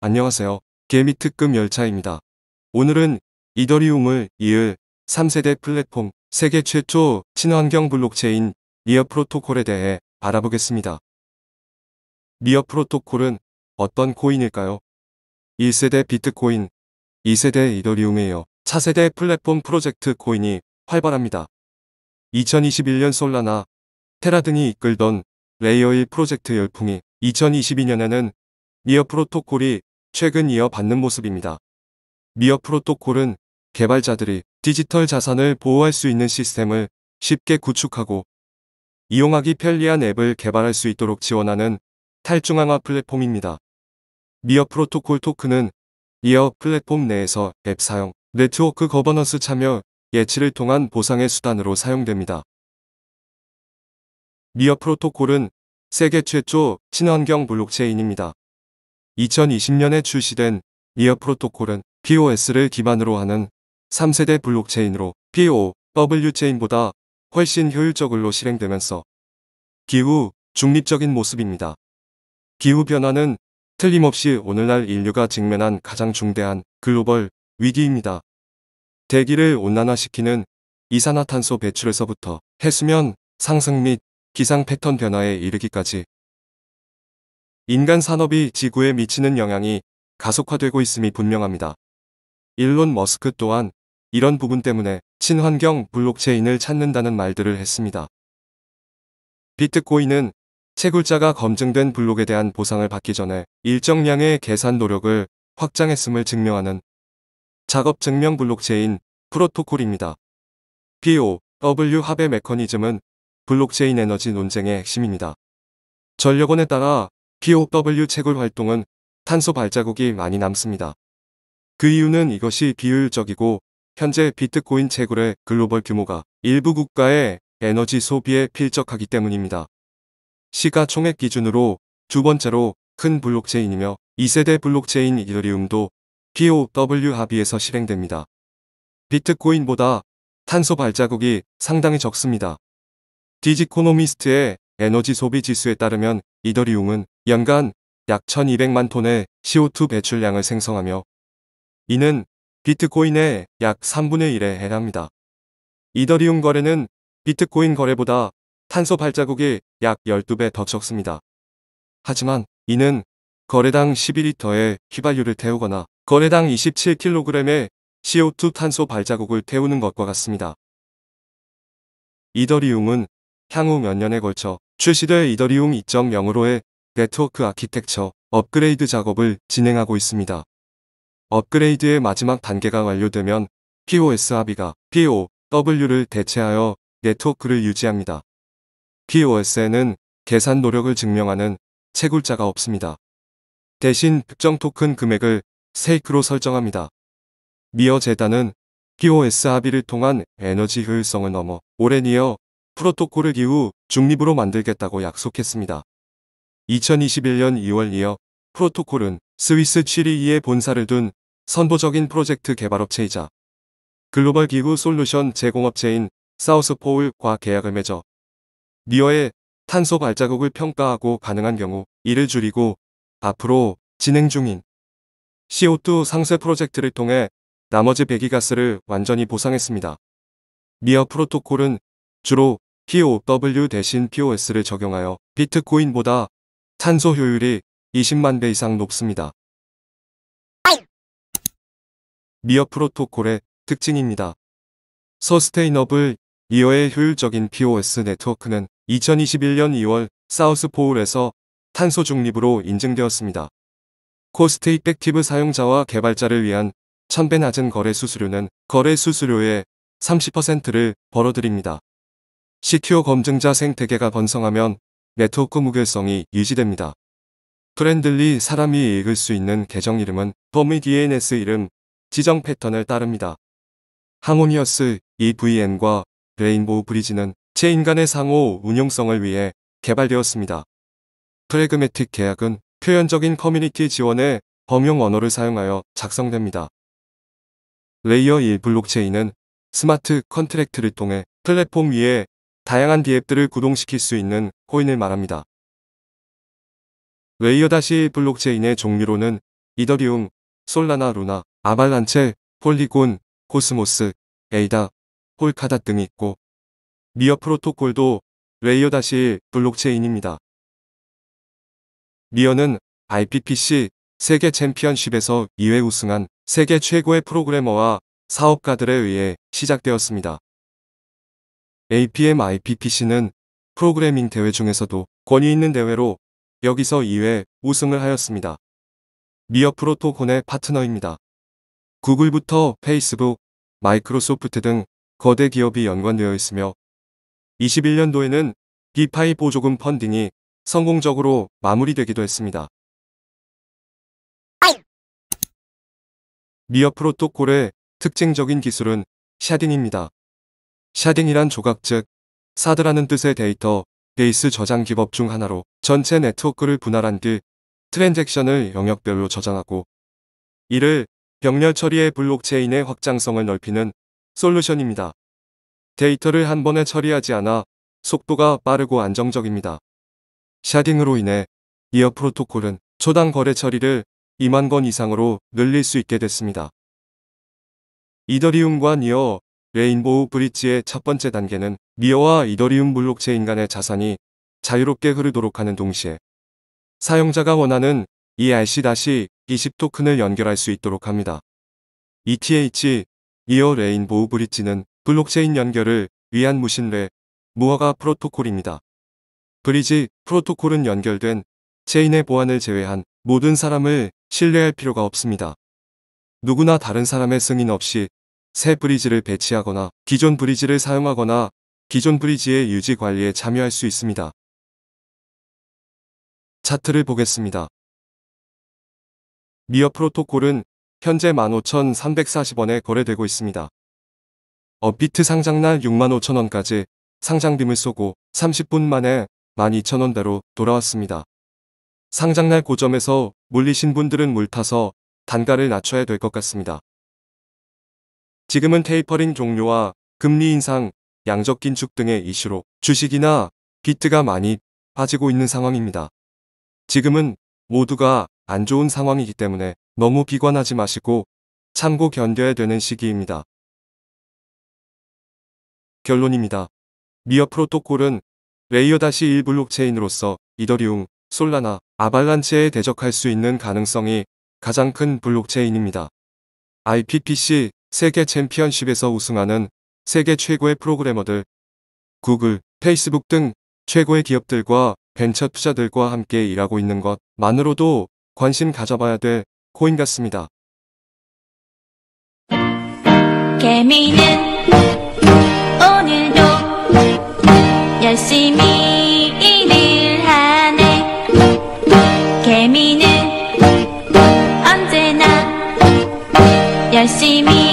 안녕하세요. 개미 특급 열차입니다. 오늘은 이더리움을 이을 3세대 플랫폼 세계 최초 친환경 블록체인 니어 프로토콜에 대해 알아보겠습니다. 니어 프로토콜은 어떤 코인일까요? 1세대 비트코인, 2세대 이더리움에 이어 차세대 플랫폼 프로젝트 코인이 활발합니다. 2021년 솔라나, 테라 등이 이끌던 레이어 1 프로젝트 열풍이 2022년에는 니어 프로토콜이 최근 이어받는 모습입니다. 니어 프로토콜은 개발자들이 디지털 자산을 보호할 수 있는 시스템을 쉽게 구축하고 이용하기 편리한 앱을 개발할 수 있도록 지원하는 탈중앙화 플랫폼입니다. 니어 프로토콜 토큰은 니어 플랫폼 내에서 앱 사용, 네트워크 거버넌스 참여, 예치를 통한 보상의 수단으로 사용됩니다. 니어 프로토콜은 세계 최초 친환경 블록체인입니다. 2020년에 출시된 니어 프로토콜은 POS를 기반으로 하는 3세대 블록체인으로 POW 체인보다 훨씬 효율적으로 실행되면서 기후 중립적인 모습입니다. 기후변화는 틀림없이 오늘날 인류가 직면한 가장 중대한 글로벌 위기입니다. 대기를 온난화시키는 이산화탄소 배출에서부터 해수면 상승 및 기상 패턴 변화에 이르기까지 인간 산업이 지구에 미치는 영향이 가속화되고 있음이 분명합니다. 일론 머스크 또한 이런 부분 때문에 친환경 블록체인을 찾는다는 말들을 했습니다. 비트코인은 채굴자가 검증된 블록에 대한 보상을 받기 전에 일정량의 계산 노력을 확장했음을 증명하는 작업 증명 블록체인 프로토콜입니다. POW 합의 메커니즘은 블록체인 에너지 논쟁의 핵심입니다. 전력원에 따라 POW 채굴 활동은 탄소 발자국이 많이 남습니다. 그 이유는 이것이 비효율적이고 현재 비트코인 채굴의 글로벌 규모가 일부 국가의 에너지 소비에 필적하기 때문입니다. 시가총액 기준으로 두 번째로 큰 블록체인이며 2세대 블록체인 이더리움도 POW 합의에서 실행됩니다. 비트코인보다 탄소 발자국이 상당히 적습니다. 디지코노미스트의 에너지 소비 지수에 따르면 이더리움은 연간 약 1200만 톤의 CO2 배출량을 생성하며 이는 비트코인의 약 3분의 1에 해당합니다. 이더리움 거래는 비트코인 거래보다 탄소 발자국이 약 12배 더 적습니다. 하지만 이는 거래당 12리터의 휘발유를 태우거나 거래당 27kg의 CO2 탄소 발자국을 태우는 것과 같습니다. 이더리움은 향후 몇 년에 걸쳐 출시될 이더리움 2.0으로의 네트워크 아키텍처 업그레이드 작업을 진행하고 있습니다. 업그레이드의 마지막 단계가 완료되면 POS 합의가 POW를 대체하여 네트워크를 유지합니다. POS에는 계산 노력을 증명하는 채굴자가 없습니다. 대신 특정 토큰 금액을 스테이크로 설정합니다. 니어 재단은 POS 합의를 통한 에너지 효율성을 넘어 올해 니어 프로토콜을 기후 중립으로 만들겠다고 약속했습니다. 2021년 2월 니어 프로토콜은 스위스 취리히에 본사를 둔 선도적인 프로젝트 개발업체이자 글로벌 기후 솔루션 제공업체인 사우스포울과 계약을 맺어 니어의 탄소 발자국을 평가하고 가능한 경우 이를 줄이고 앞으로 진행 중인 CO2 상쇄 프로젝트를 통해 나머지 배기가스를 완전히 보상했습니다. 니어 프로토콜은 주로 POW 대신 POS를 적용하여 비트코인보다 탄소 효율이 20만 배 이상 높습니다. 니어 프로토콜의 특징입니다. 서스테이너블 니어의 효율적인 POS 네트워크는 2021년 2월 사우스포울에서 탄소 중립으로 인증되었습니다. 코스트 이펙티브 사용자와 개발자를 위한 1000배 낮은 거래 수수료는 거래 수수료의 30%를 벌어들입니다. 시큐어 검증자 생태계가 번성하면 네트워크 무결성이 유지됩니다. 프렌들리 사람이 읽을 수 있는 계정 이름은 범위 DNS 이름 지정 패턴을 따릅니다. 하모니어스 EVM과 레인보우 브리지는 체인 간의 상호 운용성을 위해 개발되었습니다. 프래그매틱 계약은 표현적인 커뮤니티 지원의 범용 언어를 사용하여 작성됩니다. 레이어 1 블록체인은 스마트 컨트랙트를 통해 플랫폼 위에 다양한 DApp들을 구동시킬 수 있는 코인을 말합니다. 레이어 -1 블록체인의 종류로는 이더리움, 솔라나, 루나, 아발란체, 폴리곤, 코스모스, 에이다, 폴카닷 등이 있고 미어 프로토콜도 레이어-1 블록체인입니다. 미어는 IPPC 세계 챔피언십에서 2회 우승한 세계 최고의 프로그래머와 사업가들에 의해 시작되었습니다. APM IPPC는 프로그래밍 대회 중에서도 권위 있는 대회로 여기서 2회 우승을 하였습니다. 미어 프로토콜의 파트너입니다. 구글부터 페이스북, 마이크로소프트 등 거대 기업이 연관되어 있으며 21년도에는 디파이 보조금 펀딩이 성공적으로 마무리되기도 했습니다. 미어 프로토콜의 특징적인 기술은 샤딩입니다. 샤딩이란 조각 즉 사드라는 뜻의 데이터 베이스 저장 기법 중 하나로 전체 네트워크를 분할한 뒤 트랜잭션을 영역별로 저장하고 이를 병렬 처리의 블록체인의 확장성을 넓히는 솔루션입니다. 데이터를 한 번에 처리하지 않아 속도가 빠르고 안정적입니다. 샤딩으로 인해 미어 프로토콜은 초당 거래 처리를 2만 건 이상으로 늘릴 수 있게 됐습니다. 이더리움과 니어 레인보우 브릿지의 첫 번째 단계는 미어와 이더리움 블록체인 간의 자산이 자유롭게 흐르도록 하는 동시에 사용자가 원하는 ERC-20 토큰을 연결할 수 있도록 합니다. ETH, 니어 레인보우 브릿지는 블록체인 연결을 위한 무신뢰, 무허가 프로토콜입니다. 브리지 프로토콜은 연결된 체인의 보안을 제외한 모든 사람을 신뢰할 필요가 없습니다. 누구나 다른 사람의 승인 없이 새 브리지를 배치하거나 기존 브리지를 사용하거나 기존 브리지의 유지 관리에 참여할 수 있습니다. 차트를 보겠습니다. 미어 프로토콜은 현재 15,340원에 거래되고 있습니다. 업비트 상장날 65,000원까지 상장빔을 쏘고 30분 만에 12,000원대로 돌아왔습니다. 상장날 고점에서 물리신 분들은 물타서 단가를 낮춰야 될 것 같습니다. 지금은 테이퍼링 종료와 금리 인상, 양적 긴축 등의 이슈로 주식이나 비트가 많이 빠지고 있는 상황입니다. 지금은 모두가 안 좋은 상황이기 때문에 너무 비관하지 마시고 참고 견뎌야 되는 시기입니다. 결론입니다. 미어 프로토콜은 레이어-1 블록체인으로서 이더리움, 솔라나, 아발란체에 대적할 수 있는 가능성이 가장 큰 블록체인입니다. IPPC 세계 챔피언십에서 우승하는 세계 최고의 프로그래머들, 구글, 페이스북 등 최고의 기업들과 벤처 투자들과 함께 일하고 있는 것만으로도 관심 가져봐야 될 코인 같습니다. 개미는 오늘도 열심히 일을 하네. 개미는 언제나 열심히